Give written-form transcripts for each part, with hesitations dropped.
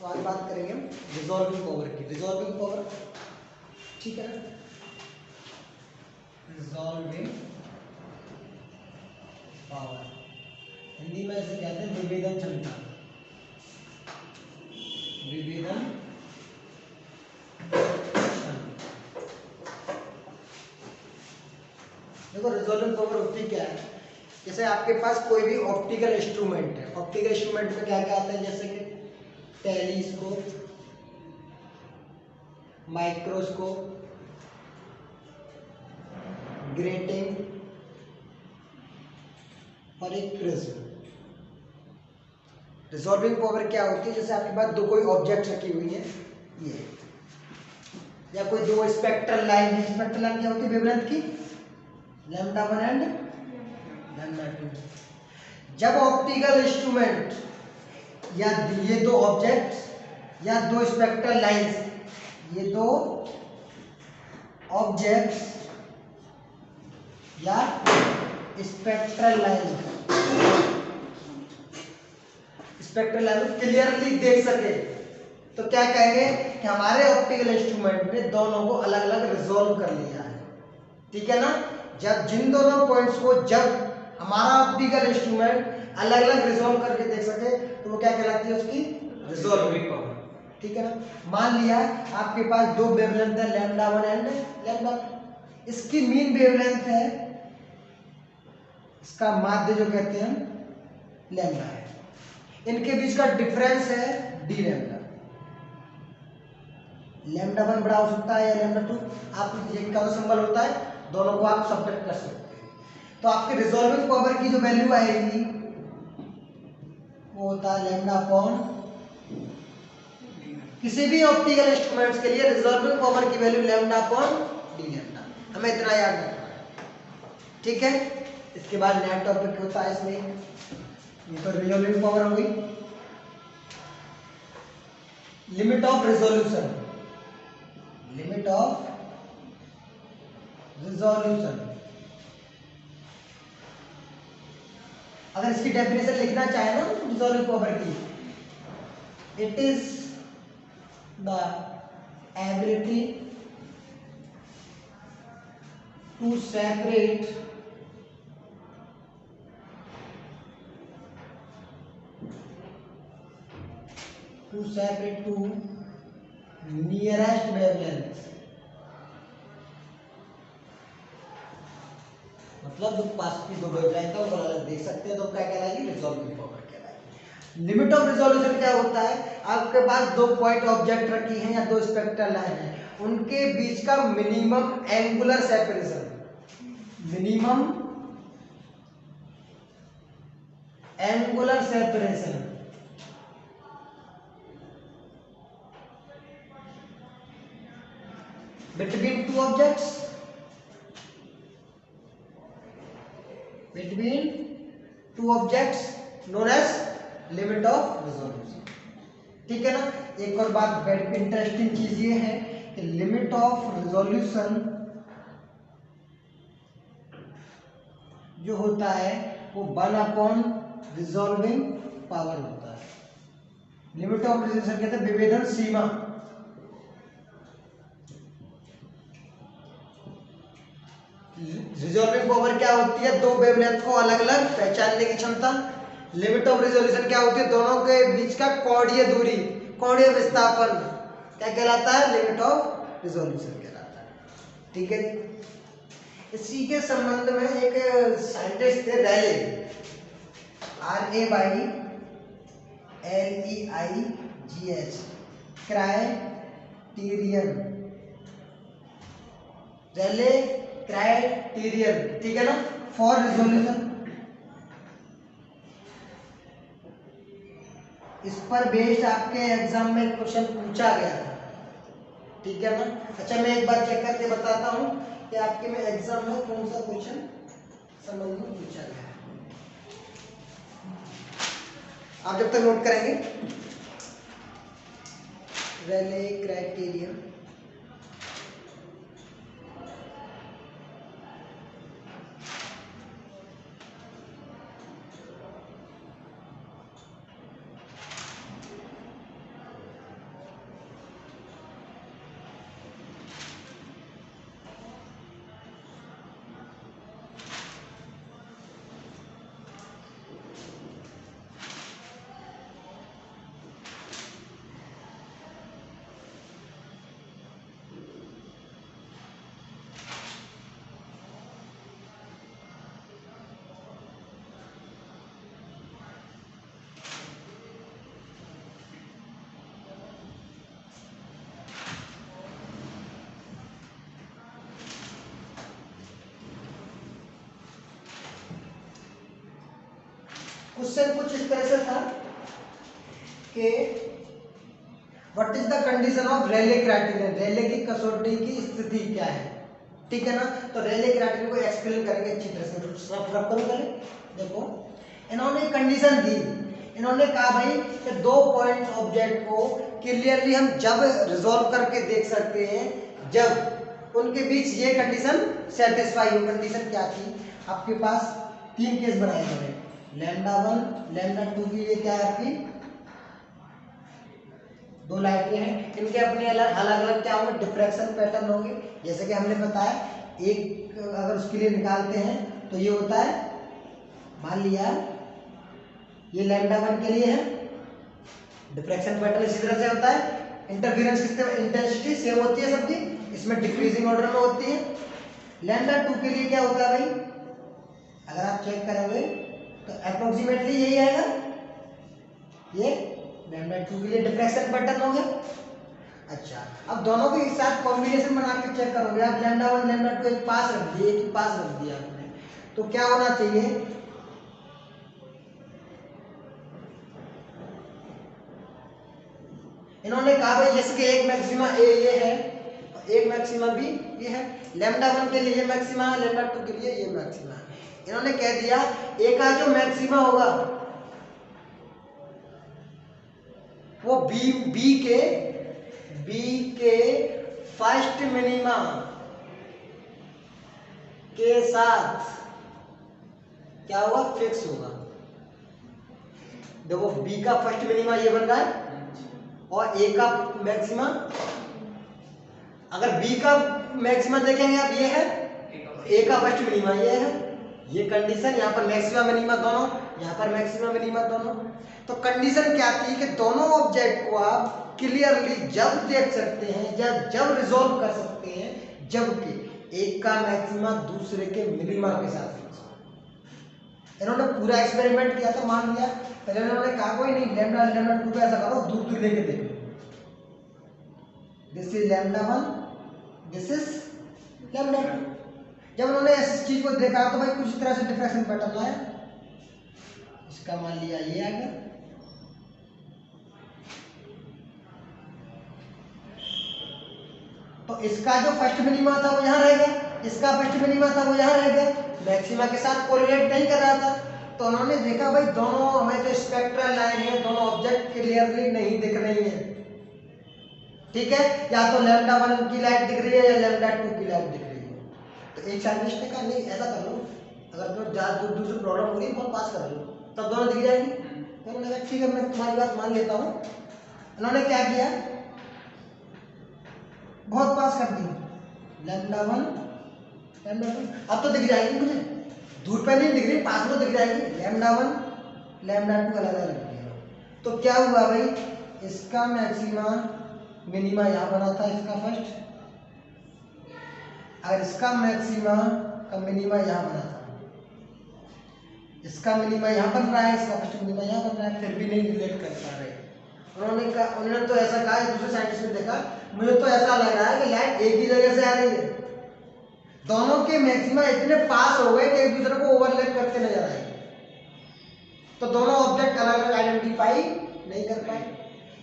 तो आज बात करेंगे हम रिजॉल्विंग पावर की। रिजॉल्विंग पावर, ठीक है ना, रिजॉल्विंग पावर हिंदी में इसे कहते हैं विभेदन क्षमता। विभेदन देखो रिजॉल्विंग पावर होती क्या है, जैसे आपके पास कोई भी ऑप्टिकल इंस्ट्रूमेंट है। ऑप्टिकल इंस्ट्रूमेंट में क्या क्या आता है, जैसे कि टेलीस्कोप, माइक्रोस्कोप, ग्रेटिंग और एक प्रिज्म। रिजॉल्विंग पावर क्या होती है, जैसे आपके पास दो कोई ऑब्जेक्ट रखी हुई है, ये या कोई दो स्पेक्ट्रल लाइन है। स्पेक्ट्रल लाइन क्या होती है, वेवलेंथ की, λ1 एंड λ2। जब ऑप्टिकल इंस्ट्रूमेंट या ये दो ऑब्जेक्ट्स या दो स्पेक्ट्रल लाइंस, ये दो ऑब्जेक्ट्स या spectral line, spectral line clearly देख सके, तो क्या कहेंगे कि हमारे ऑप्टिकल इंस्ट्रूमेंट ने दोनों को अलग अलग रिजॉल्व कर लिया है। ठीक है ना, जब जिन दोनों पॉइंट्स को जब हमारा ऑप्टिकल इंस्ट्रूमेंट अलग अलग रिजॉल्व करके देख सके, तो वो क्या कहलाती है, उसकी रिजॉल्विंग पावर। ठीक है ना, मान लिया आपके पास दो वेवलेंथ है λ1 एंड λ2, इसकी मीन वेवलेंथ है, इसका माध्य जो कहते हैं लैम्डा है, इनके बीच का डिफरेंस है डी लैम्डा। λ1 बड़ा हो सकता है या λ2, आप ये क्या सिंबल होता है, दोनों को आप सब्ट्रैक्ट कर सकते हैं। तो आपकी रिजॉल्विंग पावर की जो वैल्यू आएगी वो होता है λ/, किसी भी ऑप्टिकल इंस्ट्रूमेंट्स के लिए रिजॉल्विंग पावर की वैल्यू λ/d। हमें इतना याद रखना है, ठीक है। इसके बाद नया टॉपिक होता है इसमें, ये तो रिजॉल्विंग पावर हो गई। Limit of resolution, limit of resolution. अगर इसकी डेफिनेशन लिखना चाहे ना रिजॉल्विंग पावर की, it is the ability to separate to nearest wavelength, मतलब जो पास की दो वेवलेंथ है उनको अलग देख सकते हैं, तो क्या कहलाएगी, रिजॉल्विंग पावर कहलाएगी। लिमिट ऑफ रिजोल्यूशन क्या होता है, आपके पास दो पॉइंट ऑब्जेक्ट रखी हैं या दो स्पेक्ट्रल लाइन है, उनके बीच का minimum angular separation, minimum angular separation between two objects, known as limit of resolution। ठीक है ना, एक और बात वेरी इंटरेस्टिंग चीज ये है कि लिमिट ऑफ रिजोल्यूशन जो होता है वो 1/, रिजॉल्विंग पावर होता है। लिमिट ऑफ रिजोल्यूशन कहते हैं विभेदन सीमा। रिजॉल्विंग पावर क्या होती है, दो वेवलेंथ को अलग अलग पहचानने की क्षमता। लिमिट ऑफ रिजोल्यूशन क्या होती है, दोनों के बीच का कोणीय दूरी, कोणीय विस्थापन क्या कहलाता है, लिमिट ऑफ रिजोल्यूशन कहलाता है। ठीक है, इसी के संबंध में एक साइंटिस्ट थे Rayleigh, RAYLEIGH, criterion, Rayleigh criterion, ठीक है ना, फॉर रिजोल्यूशन। इस पर बेस्ड आपके एग्जाम में क्वेश्चन पूछा गया था, ठीक है ना। अच्छा, मैं एक बार चेक करके बताता हूं कि आपके में एग्जाम में कौन सा क्वेश्चन संबंध में पूछा गया है। आप जब तक नोट करेंगे, रैले क्राइटेरियन, क्वेश्चन कुछ इस तरह से था कि what is the condition of Rayleigh criterion, Rayleigh की कसौटी की स्थिति क्या है, ठीक है ना। तो रेले क्राइटेरियन को एक्सप्लेन करेंगे अच्छी तरह से। रफ करो पहले, देखो इन्होंने कंडीशन दी, इन्होंने कहा भाई कि 2 पॉइंट ऑब्जेक्ट को क्लियरली हम जब रिजॉल्व करके देख सकते हैं जब उनके बीच ये कंडीशन सेटिस्फाई हो। कंडीशन क्या थी, आपके पास 3 केस बनाए गए, λ1 λ2 की ये क्या है आपकी 2 लाइटें हैं, इनके अपने अलग अलग क्या होंगे, डिफ्रैक्शन पैटर्न होंगे। जैसे कि हमने बताया एक अगर उसके लिए निकालते हैं तो ये होता है, मान लिया ये λ1 के लिए है, डिफ्रैक्शन पैटर्न इसी तरह से होता है। इंटरफेरेंस किस तरह, इंटेंसिटी सेम होती है सबकी, इसमें डिक्रीजिंग ऑर्डर में होती है। λ2 के लिए क्या होता है भाई, अगर आप चेक करोगे तो अप्रोक्सीमेटली यही आएगा, ये λ2 के लिए डिफ्रैक्शन पैटर्न हो गया। अच्छा, अब दोनों के एक साथ कॉम्बिनेशन बना के चेक करोगे आप, λ1 λ2 एक पास रख दिए, एक पास रख दिया आपने, तो क्या होना चाहिए, इन्होंने कहा भाई इसके एक मैक्सिमा ए ये है, एक मैक्सिमा बी ये है, λ1 के लिए ये मैक्सिमा है, λ2 के लिए ये मैक्सिमा है। इन्होंने कह दिया ए का जो मैक्सिमा होगा वो बी के फर्स्ट मिनिमा के साथ क्या होगा, फिक्स होगा। देखो बी का फर्स्ट मिनिमा ये बन रहा है और ए का मैक्सिमा, अगर बी का मैक्सिमा देखेंगे आप ये है, ए का फर्स्ट मिनिमा ये है, ये कंडीशन, यहाँ पर मैक्सिमा मिनिमा दोनों, यहाँ पर मैक्सिमा मिनिमा दोनों। तो कंडीशन क्या थी कि दोनों ऑब्जेक्ट को आप क्लियरली जब देख सकते हैं या जब रिजॉल्व कर सकते हैं जबकि एक का मैक्सिमा दूसरे के मिनिमा के साथ फिक्स हो। इन्होंने पूरा एक्सपेरिमेंट किया था, मान लिया, पहले उन्होंने कहा कोई नहीं λ2 को ऐसा करो दूर दूर लेके देखो, दिस इज λ1 दिस इज λ2। जब उन्होंने इस चीज को देखा तो भाई कुछ इस तरह से डिफ्रैक्शन पैटर्न आया, इसका मान लिया ये आ गया, तो इसका जो फर्स्ट मिनिमा था वो यहाँ रह गया, इसका फर्स्ट मिनिमा था वो यहाँ रह गया, मैक्सिमा के साथ कोरिलेट नहीं कर रहा था। तो उन्होंने देखा भाई दोनों हमें जो स्पेक्ट्रल लाइन है दोनों ऑब्जेक्ट क्लियरली नहीं दिख रही है, ठीक है, या तो λ1 की लाइट दिख रही है या λ2 की लाइट दिख रही है। तो एक साइंटिस्ट ने कहा नहीं ऐसा कर लो, अगर तुम्हें ज़्यादा दूर दूर से प्रॉब्लम हो रही है बहुत पास कर लो, तब दोनों दिख जाएंगी। तो उन्होंने कहा ठीक है मैं तुम्हारी बात मान लेता हूँ। उन्होंने क्या किया, बहुत पास कर दी λ1 λ2, अब तो दिख जाएगी मुझे, दूर पे नहीं दिख रही पास में दिख जाएगी, λ1 λ2 अलग अलग दिया। तो क्या हुआ भाई, इसका मैक्सिमा मिनिमा यहाँ बना था, इसका फर्स्ट, और इसका मैक्सिमा का मिनिमा यहाँ बना था, इसका मिनिमा यहाँ बन रहा है, इसका फर्स्ट मिनिमा यहाँ बन रहा है, फिर भी नहीं रिलेट कर पा रहे। उन्होंने तो ऐसा कहा, दूसरे साइंटिस्ट ने देखा, मुझे तो ऐसा लग रहा है कि लाइट एक ही जगह से आ रही है, दोनों के मैक्सिमा इतने पास हो गए कि एक दूसरे को ओवरलैप करते नजर आए, तो दोनों ऑब्जेक्ट अलग अलग आइडेंटिफाई नहीं कर पाए।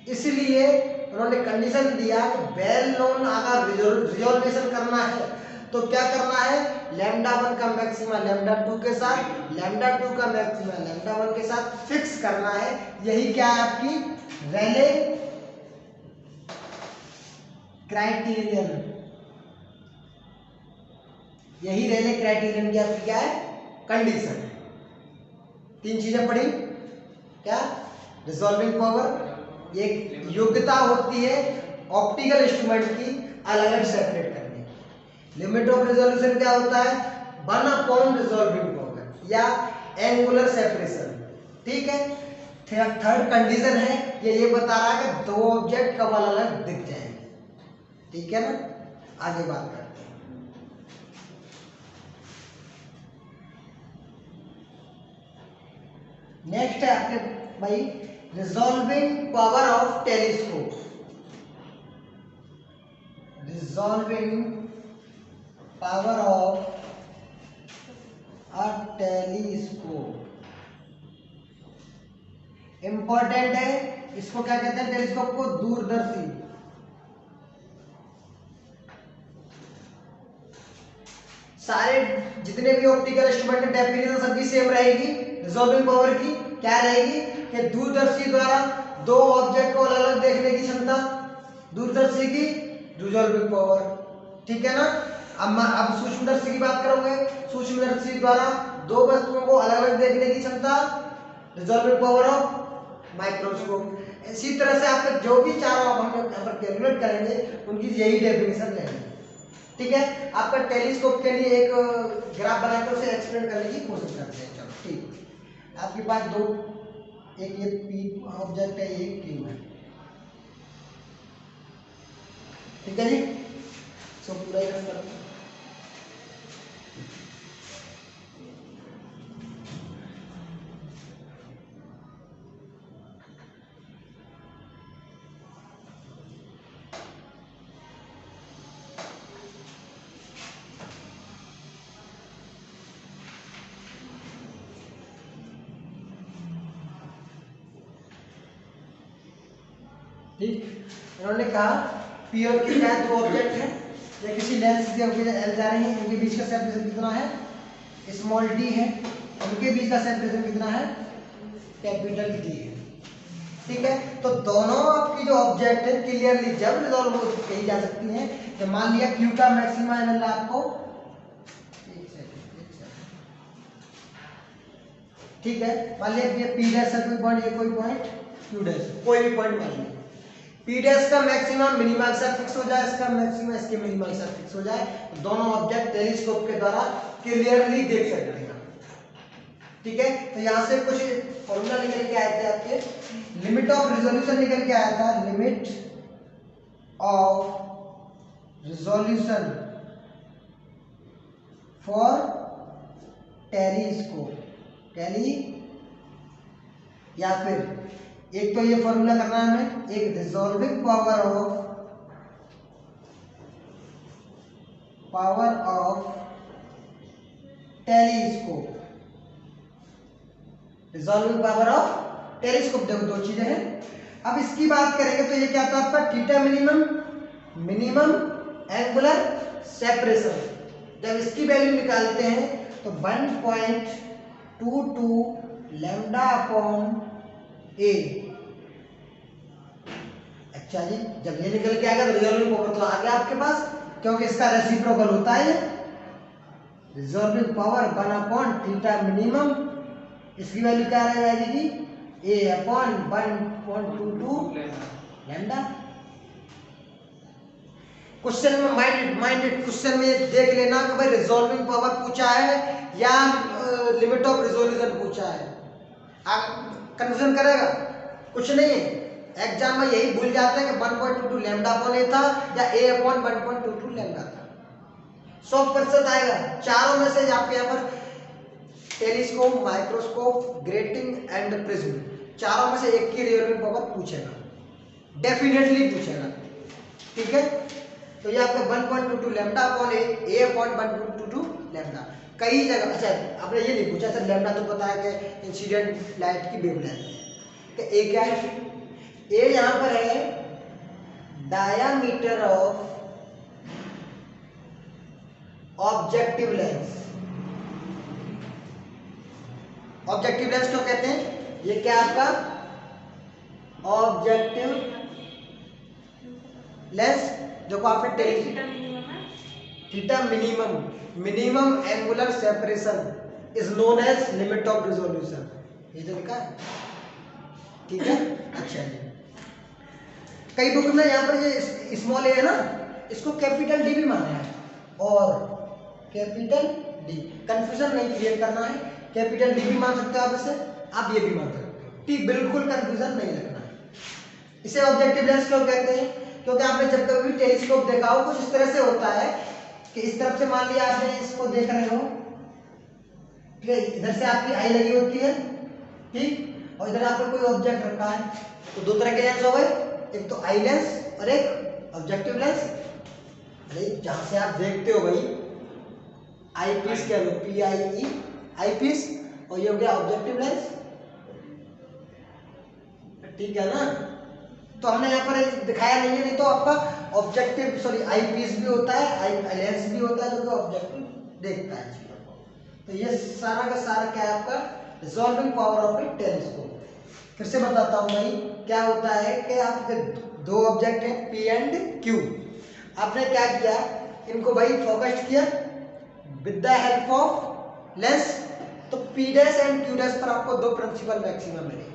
इसलिए उन्होंने कंडीशन दिया कि वेल नोन अगर रिजोल्वेशन करना है तो क्या करना है, λ1 का मैक्सिमा λ2 के साथ, λ2 का मैक्सिमा λ1 के साथ फिक्स करना है। यही क्या है आपकी रेले क्राइटेरियन, यही रेले क्राइटेरियन की आपकी क्या है कंडीशन है। 3 चीजें पढ़ी, क्या, रिजॉल्विंग पावर, एक योग्यता होती है ऑप्टिकल इंस्ट्रूमेंट की अलग अलग सेपरेट करने की, लिमिट ऑफ रिजोल्यूशन क्या होता है 1/, रिजॉल्विंग पावर या एंगुलर सेपरेशन, ठीक है। थर्ड कंडीशन है ये बता रहा है कि 2 ऑब्जेक्ट कब अलग अलग दिख जाएंगे, ठीक है ना। आगे बात करते हैं, नेक्स्ट है आपके भाई resolving power of telescope, resolving power of a telescope. Important है। इसको क्या कहते हैं? टेलीस्कोप को दूरदर्शी। सारे जितने भी ऑप्टिकल इंस्ट्रूमेंट है डेफिनेशन सबकी सेम रहेगी। रिजॉल्विंग पावर की क्या रहेगी कि दूरदर्शी द्वारा दो ऑब्जेक्ट को अलग अलग देखने की क्षमता, दूरदर्शी की रिजॉल्विंग पावर, ठीक है ना। अब सूक्ष्मदर्शी की बात करोगे, सूक्ष्मदर्शी द्वारा दो वस्तुओं को अलग अलग देखने की क्षमता, रिजॉल्विंग पावर ऑफ माइक्रोस्कोप। इसी तरह से आपके जो भी चारों हम यहाँ पर कैलकुलेट करेंगे उनकी यही डेफिनेशन लेंगे, ठीक है। आपका टेलीस्कोप के लिए एक ग्राफ बनाकर उसे एक्सप्लेन करने की कोशिश करते हैं। चलो ठीक, आपके पास दो, एक ये पी ऑब्जेक्ट है, एक क्यू है, ठीक है जी। सो पूरा ही रन करते हैं। ठीक, उन्होंने कहा पी और क्यू का दो ऑब्जेक्ट है, ये किसी लेंस से एल जा रही है, इनके बीच का सेपरेशन कितना है? स्मॉल डी है। उनके बीच का सेपरेशन कितना है? कैपिटल डी है, ठीक है। तो दोनों आपकी जो ऑब्जेक्ट है क्लियरली जब रिजॉल्व हो कही जा सकती हैं, तो मान लिया क्यू का मैक्सिमा है मिल रहा आपको, एक सेकंड, ठीक है। मान लिया ये पी डैश है कोई पॉइंट, ये कोई पॉइंट क्यू डैश, कोई भी पॉइंट मान लिया। पी डैश का मैक्सिमम मिनिमा के साथ फिक्स हो जाए, इसका मैक्सिमम इसके मिनिमा के साथ फिक्स हो जाए, तो दोनों ऑब्जेक्ट टेलीस्कोप के द्वारा क्लियरली देख सकते हैं, ठीक है। तो यहां से कुछ फॉर्मूला निकल के आए थे आपके, लिमिट ऑफ रिजोल्यूशन निकल के आया था, limit of resolution for telescope, tele, या फिर एक तो ये फॉर्मूला करना है हमें, एक resolving power of telescope, resolving power of telescope, देखो दो चीजें हैं। अब इसकी बात करेंगे तो ये क्या था आपका? Theta minimum, minimum angular separation. जब इसकी वैल्यू निकालते हैं तो 1.22 लैम्डा अपॉन ए। अच्छा जी, जब ये निकल के आएगा तो रिजॉल्विंग पावर तो आ गया आपके पास, क्योंकि इसका रेसिप्रोकल होता है। Resolving power 1 upon theta minimum, इसकी वैल्यू क्या रह जाएगी? ए अपॉन 1.22 लैम्डा। क्वेश्चन में माइंडेड क्वेश्चन में देख लेना कि भाई रिजॉल्विंग पावर पूछा है या लिमिट ऑफ रिजोल्यूशन पूछा है, कंफ्यूजन करेगा कुछ नहीं है। एग्जाम में यही भूल जाते हैं कि 1.22 लैम्डा अपॉन ए था या ए अपॉन 1.22 लैम्डा था। 100% आएगा। चारों में से आपके यहाँ पर telescope, microscope, grating and prism, चारों में से एक की रिजॉल्विंग पावर पूछेगा, डेफिनेटली पूछेगा, ठीक है। तो ये आपका 1.22 लैम्डा अपॉन ए अपॉन 1.22 लैम्डा। कई जगह, अच्छा आपने ये नहीं पूछा सर, लैम्डा तो पता है कि इंसिडेंट लाइट की वेवलेंथ है, तो ए क्या है? ए यहां पर है diameter of objective lens. Objective lens क्यों कहते हैं? ये क्या आपका ऑब्जेक्टिव लेंस, जो को आपने theta minimum, minimum angular separation is known age limit of resolution, ये जो लिखा है, ठीक है। अच्छा जी, कई बुक में यहाँ पर ये स्मॉल ए है ना, इसको कैपिटल डी भी माना है, और कैपिटल डी, कंफ्यूजन नहीं क्रिएट करना है। कैपिटल डी भी मान सकते हो आप इसे, आप ये भी मान सकते हो, ठीक, बिल्कुल कंफ्यूजन नहीं रखना है। इसे ऑब्जेक्टिव लेंस क्यों कहते हैं? क्योंकि आपने जब कभी भी टेलीस्कोप देखा हो, कुछ इस तरह से होता है कि इस तरफ से मान लिया आपने इसको देख रहे हो, ठीक है, इधर से आपकी आई लगी होती है, ठीक, और इधर आपने कोई ऑब्जेक्ट रखा है, तो दो तरह के लेंस हो गए, एक तो आई लेंस और एक ऑब्जेक्टिव लेंस। अरे जहां से आप देखते हो भाई, आई पीस कह लो, PIE, आई पीस, और ये हो गया ऑब्जेक्टिव लेंस, ठीक है ना। तो हमने यहाँ पर दिखाया नहीं है, नहीं तो आपका ऑब्जेक्टिव सॉरी आई पीस भी होता है, आई लेंस भी होता है, जो कि ऑब्जेक्टिव देखता है चीजों को। तो ये सारा का सारा क्या है आपका resolving power of A telescope. फिर से बताता हूँ भाई, क्या होता है कि आपके दो ऑब्जेक्ट है P एंड Q, आपने क्या किया, इनको भाई फोकस्ड किया with the help of lens, तो P dash and Q dash पर आपको दो प्रिंसिपल मैक्सिमा मिले।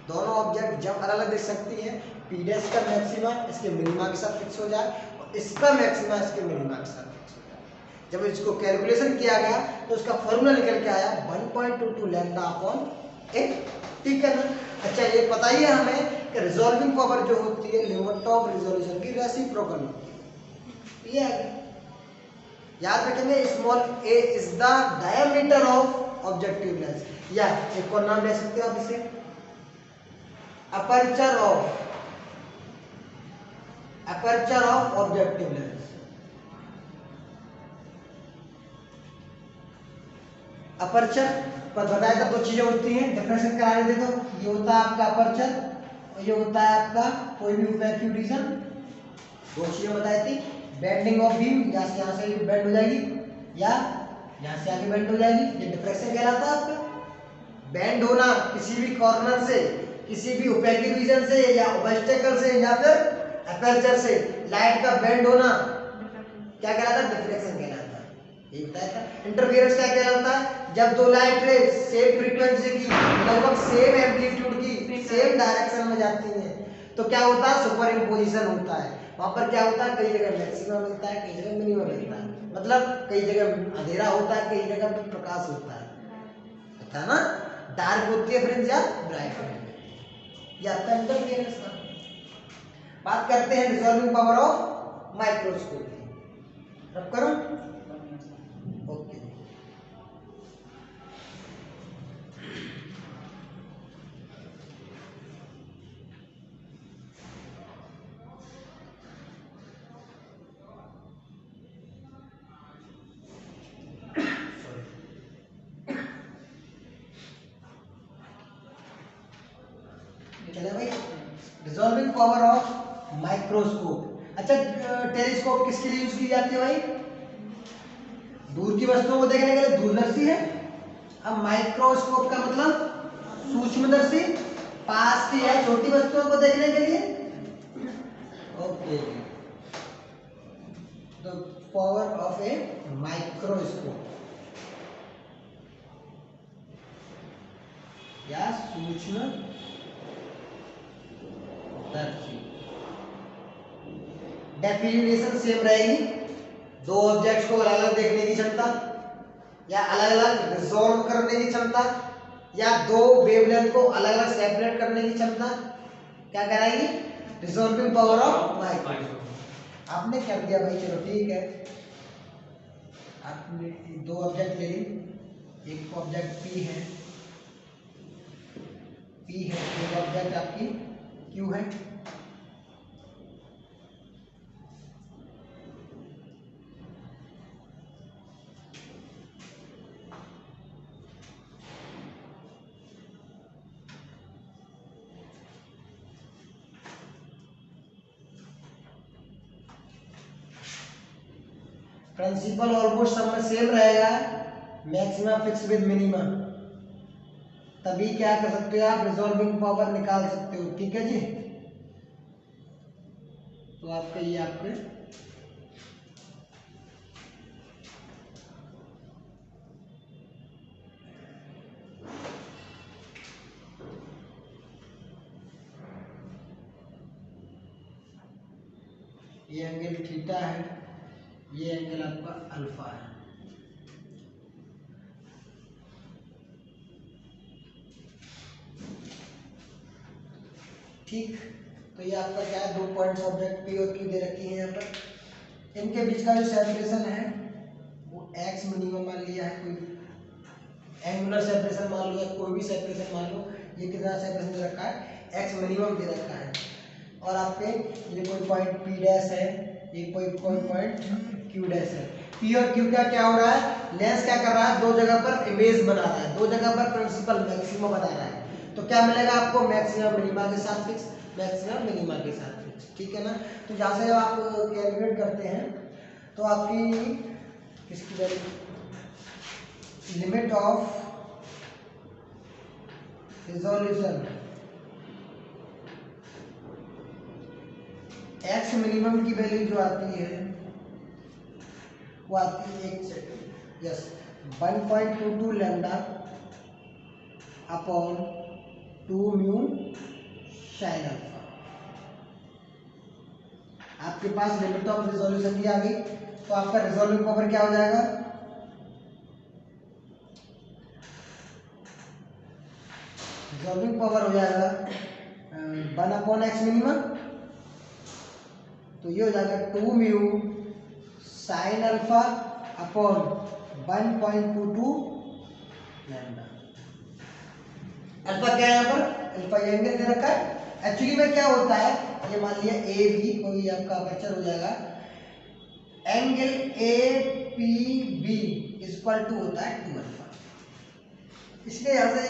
दोनों ऑब्जेक्ट जब अलग अलग दिख सकती है, P डैश का मैक्सिमा इसके मिनिमा के साथ फिक्स हो जाए और इसका मैक्सिमा इसके मिनिमा के साथ फिक्स हो जाए। जब इसको कैलकुलेशन किया गया तो उसका फॉर्मूला निकल के आया 1.22 लैम्डा अपॉन 8, ठीक है ना। अच्छा ये बताइए हमें कि रिजॉल्विंग पावर जो होती है लिमिट ऑफ रिजोल्यूशन की रेसिप्रोकल होती है, ये है। याद रखेंगे small a is the diameter of objective lens, या एक और नाम ले सकते हो आप इसे aperture of objective lens. Aperture पर बताया था दो चीजें होती हैं, डेफिनेशन कराने दे दो। ये होता है आपका अपर्चर और ये होता है आपका कोई भी ओपेक रीजन। दो चीजें बताई थी, बेंडिंग ऑफ बीम, यहाँ से बेंड हो जाएगी या यहाँ से आगे बेंड हो जाएगी, ये डिफ्रैक्शन कहलाता है आपका। बेंड होना किसी भी कॉर्नर से, किसी भी ओपेक रीजन से या ऑब्स्टेकल से या फिर अपर्चर से लाइट का बेंड होना क्या कहलाता है, डिफ्रैक्शन कहलाता है। ये बताया था। इंटरफेरेंस क्या कहलाता है, जब दो लाइट रे सेम फ्रीक्वेंसी की, लगभग सेम एम्पलीट्यूड की, सेम डायरेक्शन में जाती हैं, तो क्या होता है, सुपर इम्पोजिशन होता है। वहां पर क्या होता है, कई जगह मैक्सिमम मिलता है, कई जगह मिनिमम मिलता है, मतलब कई जगह अंधेरा होता है, कई जगह पर प्रकाश होता है ना। डार्क होती है फ्रेंड्स या ब्राइट होती है, ये आपका इंटरफेरेंस था। बात करते हैं रिजॉल्विंग पावर ऑफ माइक्रोस्कोप की, रब करो ओके। चले भाई, रिजॉल्विंग पावर ऑफ माइक्रोस्कोप। अच्छा टेलीस्कोप किसके लिए यूज की जाती है भाई, दूर की वस्तुओं को देखने के लिए दूरदर्शी है। अब माइक्रोस्कोप का मतलब सूक्ष्मदर्शी, पास की है छोटी वस्तुओं को देखने के लिए। Okay, the power of a microscope या सूक्ष्म दर्शी। डेफिनेशन सेम रहेगी, दो ऑब्जेक्ट्स को अलग अलग देखने की क्षमता या अलग अलग रिजॉल्व करने की क्षमता या दो वेवलेंथ को अलग अलग सेपरेट करने की क्षमता क्या कराएगी, रिजॉल्विंग पावर ऑफ माइक्रोस्कोप। आपने कर दिया भाई, चलो ठीक है। आपने दो ऑब्जेक्ट ले ली, एक ऑब्जेक्ट P है, एक ऑब्जेक्ट आपकी Q है। प्रिंसिपल ऑलमोस्ट सब में सेम रहेगा, मैक्सिमा फिक्स विद मिनिमा, तभी क्या कर सकते हो आप, रिजॉल्विंग पावर निकाल सकते हो, ठीक है जी। तो आपका ये आपके ये एंगल थीटा है, ये एंगल आपका अल्फा है। ठीक, तो ये आपका क्या है, दो पॉइंट्स ऑब्जेक्ट P और Q दे रखी है यहाँ पर। इनके बीच का जो सेपरेशन है वो x मिनिमम मान लिया है, कोई एंगुलर सेपरेशन मान लो या कोई भी सेपरेशन मान लो। ये कितना सेपरेशन दे रखा है, x मिनिमम दे रखा है। और आपके ये कोई पॉइंट P डैश है, ये कोई पॉइंट Q डैश है। P और Q का क्या हो रहा है, लेंस क्या कर रहा है, दो जगह पर इमेज बना रहा है, दो जगह पर प्रिंसिपल मैक्सिमा बना रहा है। तो क्या मिलेगा आपको, मैक्सिमम मिनिमा के साथ फिक्स, मैक्सिमम मिनिमा के साथ फिक्स, ठीक है ना। तो जहाँ से आप कैलकुलेट करते हैं तो आपकी किसकी value, limit of resolution x minimum की वैल्यू जो आती है वो आती है, एक second, yes, 1.22 lambda upon 2 mu sine alpha. आपके पास लिमिट ऑफ रिजोल्यूशन की आ गई, तो आपका रिजोल्विंग पावर क्या हो जाएगा, रिजोल्विंग पावर हो जाएगा 1 अपॉन एक्स मिनिमम, तो ये हो जाएगा 2 mu sine alpha upon 1.22 lambda. Alpha क्या है यहाँ पर, अल्फा ये एंगल दे रखा है। एक्चुअली में क्या होता है, ये मान लिया ए बी कोई आपका अपर्चर हो जाएगा, angle A P B equal to होता है 2 अल्फा। इसलिए यहाँ से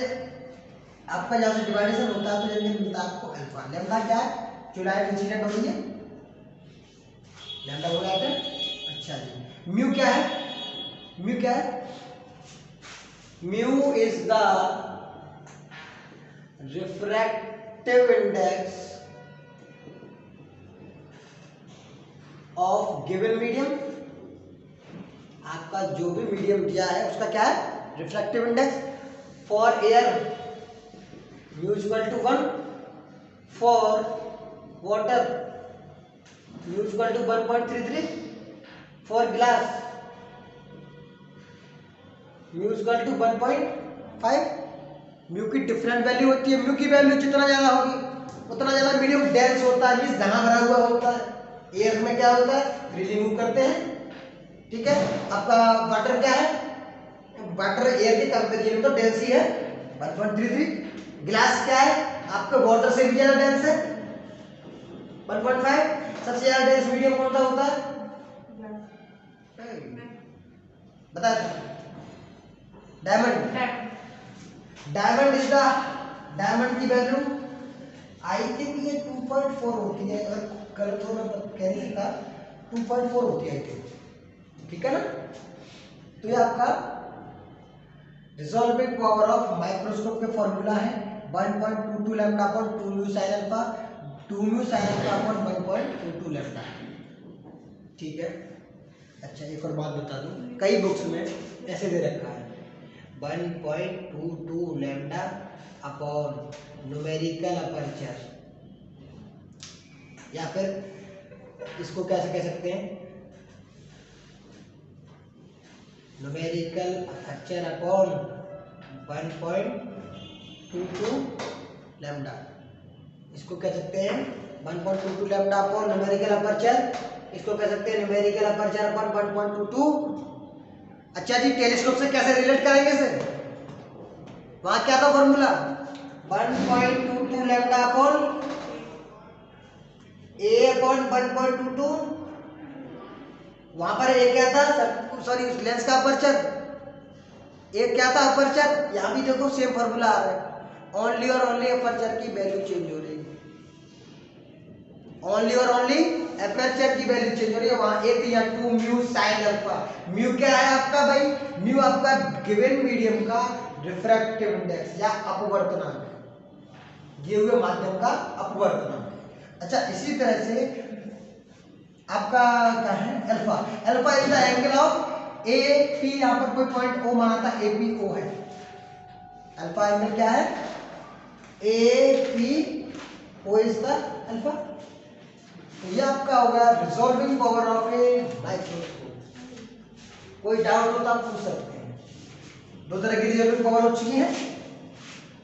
आपका जहाँ से डिवाइडेशन होता है तो एंगल मिलता है आपको अल्फा। लैम्डा क्या है, जो लाइट इंसिडेंट हो रही है, लैम्डा हो जाता है। अच्छा जी, म्यू क्या है, म्यू क्या है, mu is the refractive index of given medium. आपका जो भी मीडियम दिया है उसका क्या है, refractive index. For air mu equal to 1, for water mu equal to 1.33, for glass mu equal to 1.5। Mu की डिफरेंट वैल्यू होती है, म्यू की वैल्यू जितना ज्यादा होगी उतना ज्यादा मीडियम डेंस होता है, मींस घना भरा हुआ होता है। एयर में क्या होता है, फ्रीली मूव करते हैं, ठीक है। आपका वाटर क्या है, वाटर एयर के कंपेरिजन में तो डेंस ही है 1.33। ग्लास क्या है, आपके वाटर से भी ज्यादा डेंस है 1.5। सबसे ज्यादा डेंस मीडियम कौन सा होता है, बता, diamond. Diamond is the, diamond की वैल्यू आई थिंक ये 2.4 होती है, अगर गलत हो मैं कह नहीं सकता, 2.4 होती है आई थिंक, ठीक है ना। तो ये आपका रिजॉल्विंग पावर ऑफ माइक्रोस्कोप के फॉर्मूला है 1.22 lambda upon 2 mu sine alpha, 2 mu sine alpha upon 1.22 lambda, ठीक है। अच्छा एक और बात बता दूं, कई बुक्स में ऐसे दे रखा है 1.22 लैम्डा अपॉन न्यूमेरिकल अपर्चर, या फिर इसको कैसे कह सकते हैं, न्यूमेरिकल अपर्चर अपॉन 1.22 लैम्डा। इसको कह सकते हैं 1.22 लैम्डा अपॉन न्यूमेरिकल अपर्चर, इसको कह सकते हैं न्यूमेरिकल अपर्चर अपॉन 1.22। अच्छा जी, टेलीस्कोप से कैसे रिलेट करेंगे इसे, वहां क्या था फॉर्मूला, 1.22 लैम्डा अपॉन ए अपॉन 1.22, वहां पर ए क्या था, सॉरी लेंस का अपर्चर, ए क्या था अपर्चर, यहां भी देखो सेम फॉर्मूला आ रहा है, ओनली और ओनली अपर्चर की वैल्यू चेंज हो रही है, ओनली और ओनली अपर्चर की वैल्यू चेंज हो रही है। वहां ए थी, यहाँ 2 म्यू साइन अल्फा। म्यू क्या है आपका भाई, म्यू आपका गिवन मीडियम का रिफ्रैक्टिव इंडेक्स या अपवर्तनांक, दिए हुए माध्यम का अपवर्तनांक। अच्छा इसी तरह से आपका क्या है, alpha. Alpha is the angle of A P, यहाँ पर कोई पॉइंट ओ माना था, ए पी ओ है। अल्फा एंगल क्या है, A P O is the alpha. तो ये आपका होगा resolving power of a microscope. कोई डाउट हो तो आप पूछ सकते हैं। दो तरह की रिजॉल्विंग पावर हो चुकी है।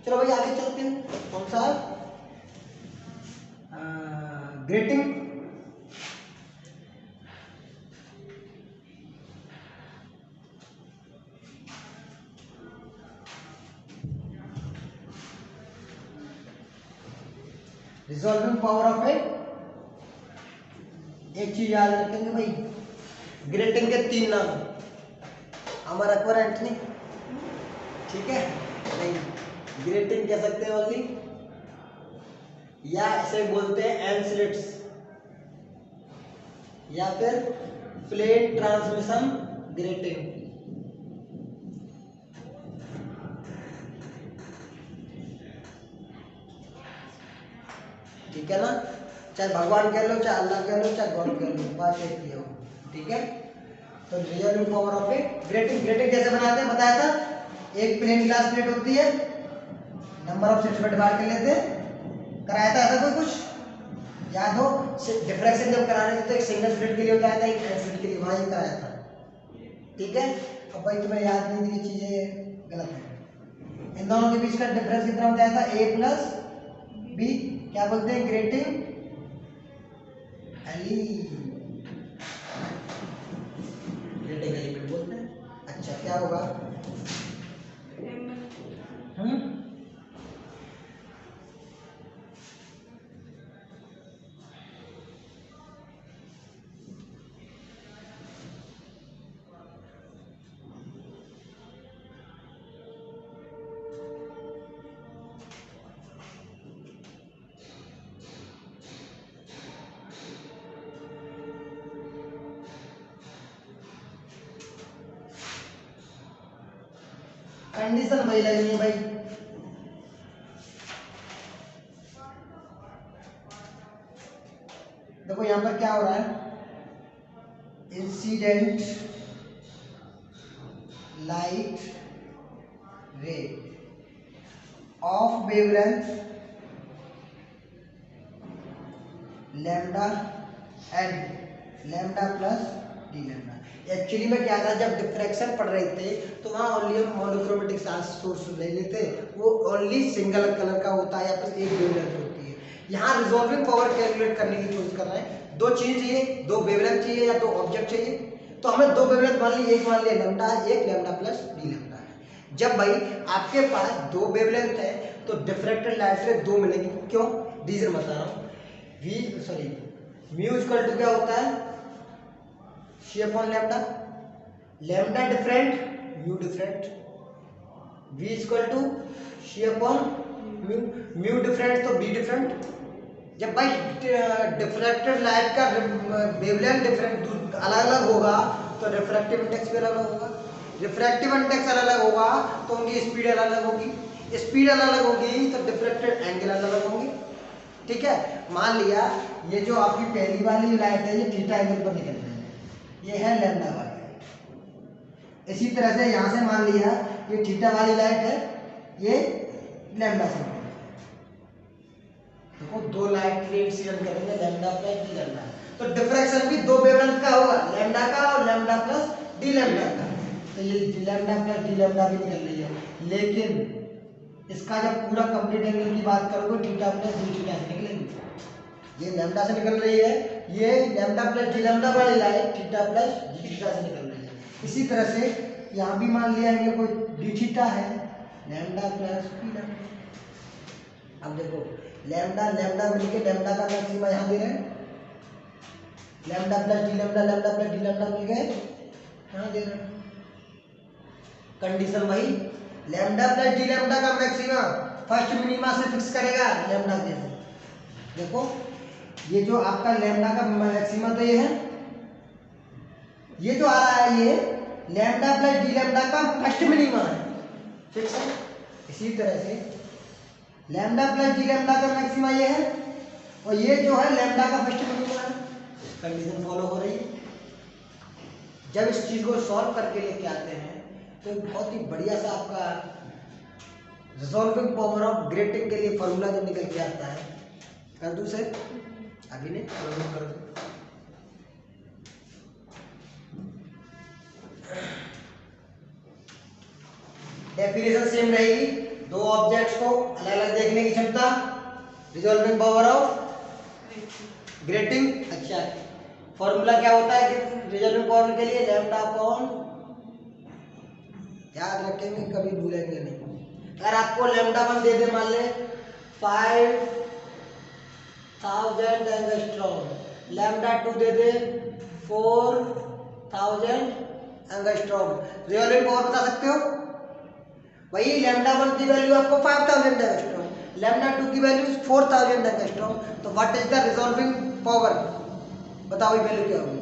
चलो भाई आगे चलते हैं, कौन सा ग्रेटिंग। रिजॉल्विंग पावर ऑफ ए, एक चीज याद रखेंगे भाई, ग्रेटिंग के 3 नाम, अमर अकबर एंटनी, ठीक है नहीं, ग्रेटिंग कह सकते हैं ओनली, या इसे बोलते हैं एन स्लिट्स, या फिर प्लेन ट्रांसमिशन ग्रेटिंग। ठीक है ना, चाहे भगवान कह लो, चाहे अल्लाह कह लो, चाहे गॉड कह लो, बात एक ही हो। ठीक है, तो resolving power of A grating. Grating कैसे बनाते हैं बताया था, एक प्लेन ग्लास प्लेट होती है, नंबर ऑफ स्लिट्स में डिवाइड कर लेते हैं, कराया था ऐसा कोई कुछ याद हो? डिफ्रैक्शन जब करा रहे थे तो एक सिंगल स्लिट के लिए होता था, एक स्लिट के लिए, वहां ये कराया था। ठीक है, अब भाई तुम्हें याद नहीं थी, ये चीजें गलत है। इन दोनों के बीच का डिफरेंस कितना बताया था, ए प्लस बी, क्या बोलते हैं, ग्रेटिंग ग्रेटिंग एलिमेंट बोलते हैं। अच्छा क्या होगा, कंडीशन वही लगनी है भाई। देखो यहां पर क्या हो रहा है, incident light ray of wavelength lambda and lambda plus D lambda. Actually में क्या था, जब डिफ्रैक्शन पढ़ रहे थे तो वहाँ ओनली हम मोनोक्रोमेटिक सोर्स ले लेते, वो ओनली सिंगल कलर का होता है या फिर एक वेवलेंथ होती है। यहाँ रिजॉल्विंग पावर कैलकुलेट करने की कोशिश कर रहे हैं, दो चीज चाहिए, दो वेवलेंथ चाहिए या दो ऑब्जेक्ट चाहिए, तो हमें दो वेवलेंथ मान ली, एक मान लिया लैम्डा है, एक लैम्डा प्लस डी लैम्डा है। जब भाई आपके पास दो वेवलेंथ है तो डिफ्रैक्टेड लाइट रे दो मिलेंगी, क्यों, रीजन बता रहा हूँ। म्यू इक्वल टू क्या होता है, c upon lambda, lambda different mu different, v equal to c upon mu, mu different तो बी डिफरेंट। जब भाई डिफ्रैक्टेड लाइट का वेवलेंथ डिफरेंट अलग अलग होगा तो रिफ्रैक्टिव इंडेक्स भी अलग होगा, रिफ्रैक्टिव इंडेक्स अलग अलग होगा तो उनकी स्पीड अलग अलग होगी, स्पीड अलग अलग होगी तो डिफ्रैक्टेड एंगल अलग अलग होंगे। ठीक है, मान लिया ये जो आपकी पहली वाली लाइट है ये थीटा एंगल पर निकल रही है, ये है लैम्डा वाली लाइट। इसी तरह से यहाँ से मान लिया ये थीटा वाली लाइट है, ये लैम्डा से निकल रही है। देखो दो लाइट रे इंसिडेंट करेंगे, लैम्डा प्लस डी लैम्डा, तो डिफ्रैक्शन भी दो वेवलेंथ का होगा, लैम्डा का और लैम्डा प्लस डी लैम्डा का। तो ये लैम्डा प्लस डी लैम्डा भी निकल रही है, लेकिन इसका जब पूरा कंप्लीट एंगल की बात करोगे थीटा प्लस डी थीटा से निकलेगी। ये लैम्डा से निकल रही है, ये लैम्डा प्लस डी लैम्डा वाली light theta plus D theta से निकल रही है। इसी तरह से यहाँ भी मान लिया ये कोई डी थीटा है, लैम्डा प्लस डी लैम्डा। अब देखो लैम्डा लैम्डा मिलके लैम्डा का मैक्सिमा यहाँ दे रहे हैं, lambda plus D lambda, lambda plus D lambda मिल गए यहाँ दे रहे हैं। कंडीशन वही, लैम्डा प्लस डी लैम्डा का मैक्सिमा फर्स्ट मिनिमा से फिक्स करेगा लैम्डा के। देखो ये जो आपका लैम्डा का मैक्सिमा तो ये है, ये जो आ रहा है ये लैम्डा प्लस डी लैम्डा का फर्स्ट मिनिमा है, फिक्स है। इसी तरह से लैम्डा प्लस डी लैम्डा का मैक्सिमा ये है और ये जो है लैम्डा का फर्स्ट मिनिमा है। कंडीशन फॉलो हो रही है। जब इस चीज को सॉल्व करके लेके आते हैं तो बहुत ही बढ़िया सा आपका रिजॉल्विंग पावर ऑफ ग्रेटिंग के लिए फॉर्मूला जो निकल के आता है, कर दूं सर अभी नहीं कर दूं। डेफिनेशन सेम रहेगी, दो ऑब्जेक्ट्स को अलग अलग देखने की क्षमता, रिजॉल्विंग पावर ऑफ ग्रेटिंग। अच्छा फॉर्मूला क्या होता है कि रिजॉल्विंग पावर के लिए लैम्डा अपॉन, याद रखेंगे कभी भूलेंगे नहीं। अगर आपको लैम्डा 1 दे दे मान ले 5000 एंगस्ट्रॉम, लैम्डा 2 दे दे 4000 एंगस्ट्रॉम, रिजॉल्विंग पावर बता सकते हो? वही लैम्डा 1 की वैल्यू आपको 5000 एंगस्ट्रॉम, लैम्डा 2 की वैल्यू 4000 एंगस्ट्रॉम, तो what is the resolving power? बताओ ये वैल्यू क्या होगी?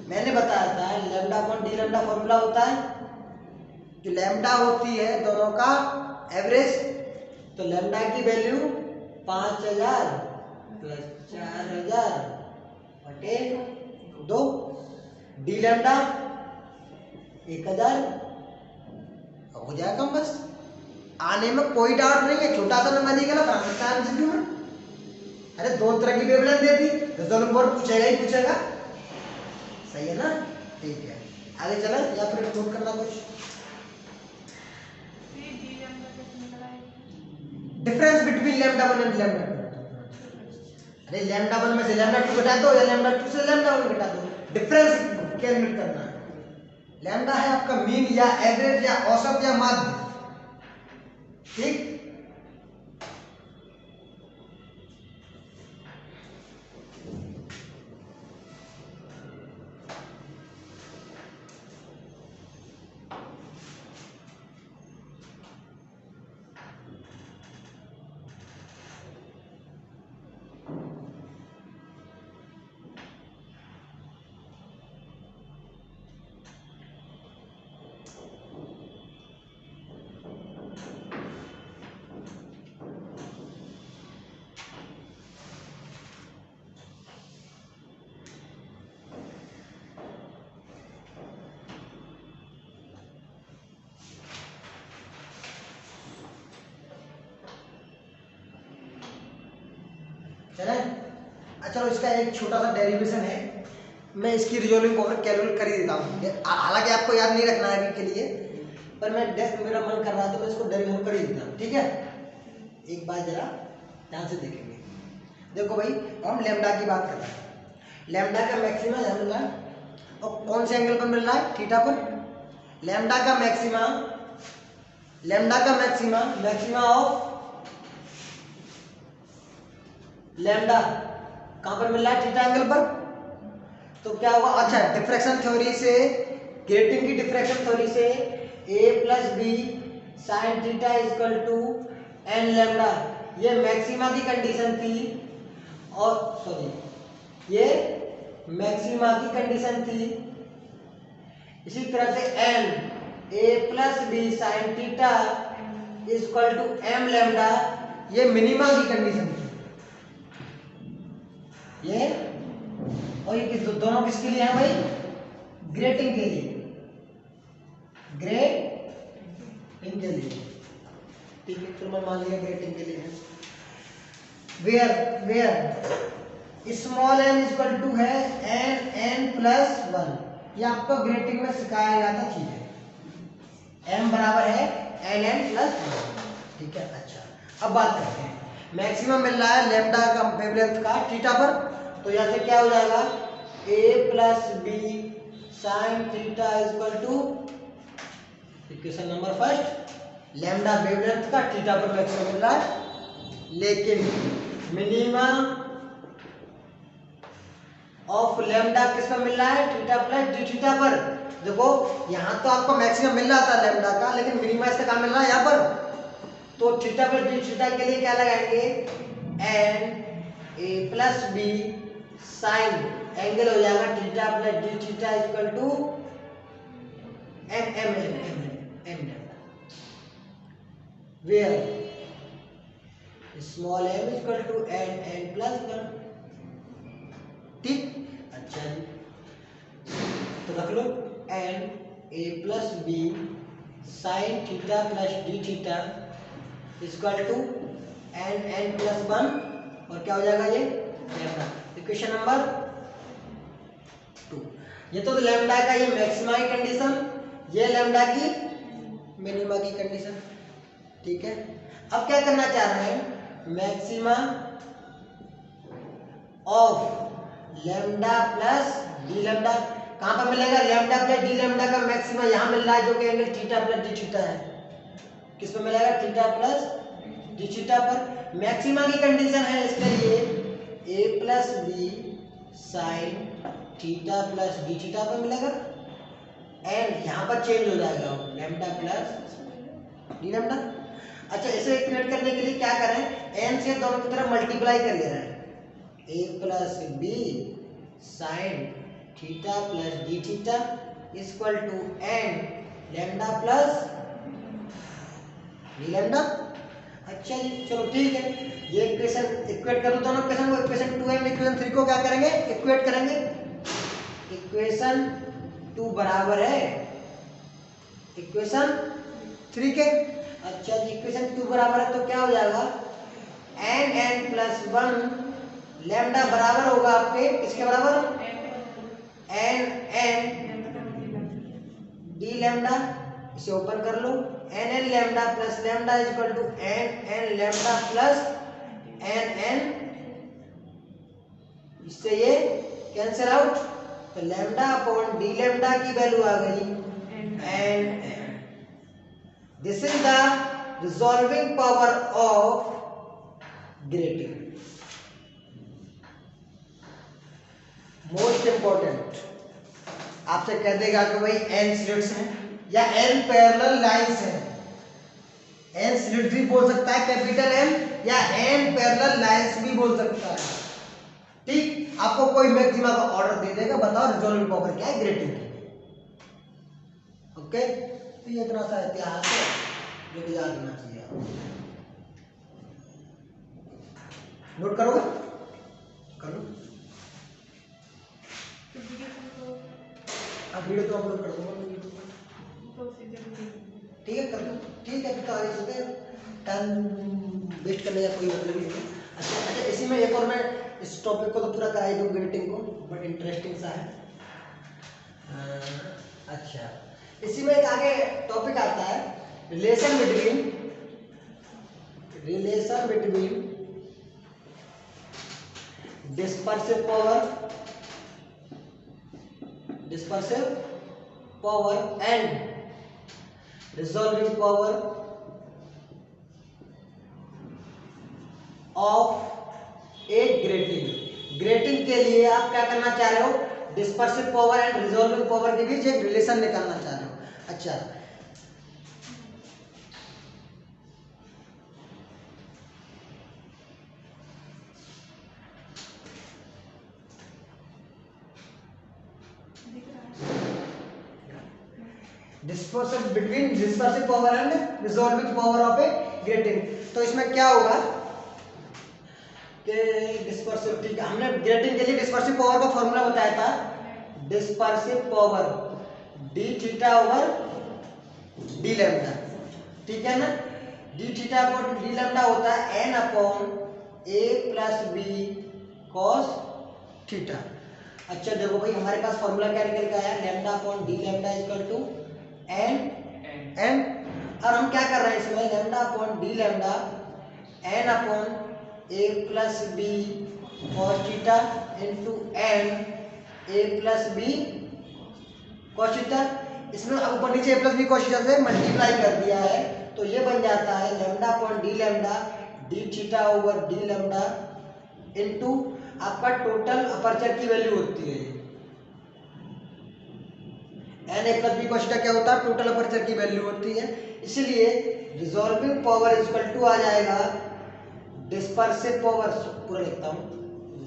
मैंने बताया था लैम्डा 1 डी लैम्डा फॉर्मूला होता है, जो लैम्डा होती है दोनों का एवरेज, तो लैम्डा की वैल्यू 5000 प्लस 4000 बटे 2, डी लैम्डा 1000, हो जाएगा कम। बस आने में कोई डाउट नहीं है, छोटा सा नंबर निकला बना सकता है एमसीक्यू में। अरे दो तरह की वेवलेंथ दे दी, रिजॉल्विंग पावर पूछेगा ही पूछेगा, सही है ना? ठीक है, आगे चले या फिर नोट करना कुछ? Difference between lambda 1 and lambda 2। अरे लैम्डा 1 में से लैम्डा 2 घटा दो या लैम्डा 2 से लैम्डा 1 घटा दो, डिफरेंस कैलकुलेट करना है। लैम्डा है आपका मीन या एवरेज या औसत या माध्य, ठीक? चले, अच्छा इसका एक छोटा सा डेरिवेशन है, मैं इसकी रिजॉल्विंग पावर कैलकुलेट कर ही देता हूँ, हालांकि आपको याद नहीं रखना है अभी के लिए, पर मैं मेरा मन कर रहा है तो मैं इसको डेरिवेशन कर ही देता हूँ, ठीक है? एक बार जरा ध्यान से देखेंगे। देखो भाई, हम लैम्डा की बात कर रहे हैं, लैम्डा का मैक्सिमा यहाँ मिल रहा है, और कौन से एंगल पर मिल रहा है? थीटा पर। लैम्डा का मैक्सिमा मैक्सिमा ऑफ लैम्डा कहां पर मिल रहा है? थीटा एंगल पर। तो क्या होगा? अच्छा, डिफ्रैक्शन थ्योरी से, ग्रेटिंग की डिफ्रैक्शन थ्योरी से a plus B sine theta equal to N lambda, ये मैक्सिमा की कंडीशन थी, और सॉरी ये मैक्सिमा की कंडीशन थी। इसी तरह से N a plus B sine theta equal to M lambda, ये मिनिमा की कंडीशन थी। ये और ये दोनों किसके लिए है भाई? ग्रेटिंग के लिए, ग्रेटिंग के लिए, ठीक है? तो मैं मान लिया ग्रेटिंग के लिए है। Where small N equal to है एन प्लस 1, ये आपको ग्रेटिंग में सिखाया गया था, ठीक है? एम बराबर है एन प्लस 1, ठीक है? अच्छा, अब बात करते हैं, मैक्सिमम मिल रहा है लैम्डा का वेवलेंथ का थीटा पर, तो यहाँ से क्या हो जाएगा? a plus B sine theta equal to, equation number first, lambda wavelength का थीटा पर मैक्सिमम मिल रहा है, लेकिन मिनिमा ऑफ लैम्डा किस पर मिल रहा है? थीटा प्लस डी थीटा पर। देखो यहाँ तो आपको मैक्सिमम मिल रहा था लैम्डा का, लेकिन मिनिमा इसका कहाँ मिल रहा है? यहाँ पर। तो थीटा प्लस डी थीटा के लिए क्या लगाएंगे? एन ए प्लस बी साइन, एंगल हो जाएगा theta plus D theta equal to m m m m, where small m equal to n n plus 1, ठीक? अच्छा जी, तो रख लो n A plus B sine theta plus D theta equal to n n plus 1, और क्या हो जाएगा? ये लैम्डा, इक्वेशन नंबर 2। ये तो लैम्डा का ये मैक्सिमा की कंडीशन, ये लैम्डा की मिनिमा की कंडीशन, ठीक है? अब क्या करना चाह रहे हैं? Maxima of lambda plus D lambda कहां पर मिलेगा? लैम्डा प्लस डी लैम्डा का मैक्सिमा यहां मिल रहा है, जो कि angle theta plus D theta है। किस पर मिलेगा? थीटा प्लस डी थीटा पर। मैक्सिमा की कंडीशन है इसके लिए a plus B sine theta plus D theta पर मिलेगा, एंड यहां पर चेंज हो जाएगा लैम्डा प्लस डी लैम्डा। अच्छा, इसे इक्वेट करने के लिए क्या करें, एन से दोनों की तरफ मल्टीप्लाई कर ले रहे हैं, a plus B sine theta plus D theta equal to N lambda plus D lambda. अच्छा जी, चलो ठीक है, ये इक्वेशन इक्वेट कर दो दोनों इक्वेशन को, इक्वेशन 2 एंड इक्वेशन 3 को क्या करेंगे, इक्वेट करेंगे। इक्वेशन 2 बराबर है इक्वेशन 3 के। अच्छा जी, इक्वेशन 2 बराबर है तो क्या हो जाएगा, एन एन प्लस 1 लैम्डा बराबर होगा आपके किसके बराबर, एन एन डी लैम्डा। इसे ओपन कर लो, n n lambda plus lambda is equal to n n lambda plus n n, इससे ये कैंसिल आउट, तो लैम्डा अपॉन डी लैम्डा की वैल्यू आ गई n. This is the resolving power of grating. Most important, आपसे कह देगा कि भाई एन स्लिट्स हैं या एन पैरेलल लाइंस हैं। एन स्लिट्स भी बोल सकता है कैपिटल एन, या एन पैरेलल लाइंस भी बोल सकता है। ठीक, आपको कोई मैक्सिमा का ऑर्डर दे देगा, बताओ रिजॉल्विंग पावर क्या है ग्रेटिंग की। ओके, तो ये इतना सा इतिहास है जो कि याद होना चाहिए। नोट करोगे, करो। अब वीडियो तो अपलोड कर दूंगा ठीक है, कर दो, ठीक है, तो आगे चलते हैं, टाइम वेस्ट करने का कोई मतलब ही नहीं। अच्छा, इसी में एक और मैं इस टॉपिक को तो पूरा करा ही दूँ ग्रेटिंग को, बट इंटरेस्टिंग सा है। अच्छा, इसी में एक आगे टॉपिक आता है relation between dispersive power and resolving power of A grating. Grating के लिए आप क्या करना चाह रहे हो, dispersive power and resolving power के बीच एक रिलेशन निकालना चाह रहे हो। अच्छा, dispersive power and resolving power of A grating. तो इसमें क्या होगा कि डिस्पर्सिव, ठीक है, हमने ग्रेटिंग के लिए डिस्पर्सिव पावर का फॉर्मूला बताया था, dispersive power D theta over D lambda, ठीक है ना। D theta upon D lambda होता है N upon A plus B cos theta. अच्छा देखो भाई, हमारे पास फॉर्मूला क्या निकल के आया, lambda upon D lambda equal to N. और हम क्या कर रहे हैं इसमें, lambda upon D lambda N upon A plus B cos theta into N A plus B cos theta. इसमें अब ऊपर नीचे A plus B cos theta से मल्टीप्लाई कर दिया है, तो ये बन जाता है lambda upon D lambda D theta over D lambda into आपका टोटल अपर्चर की वैल्यू होती है एन ए प्लस बी कॉस थीटा, क्या होता है, टोटल अपर्चर की वैल्यू होती है। इसलिए रिजॉल्विंग पावर इक्वल टू आ जाएगा डिस्पर्सिव पावर, पूरा लिखता हूं,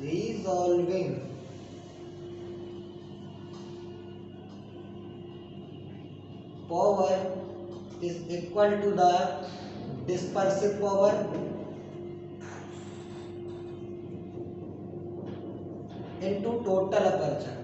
resolving power is equal to the dispersive power into total aperture.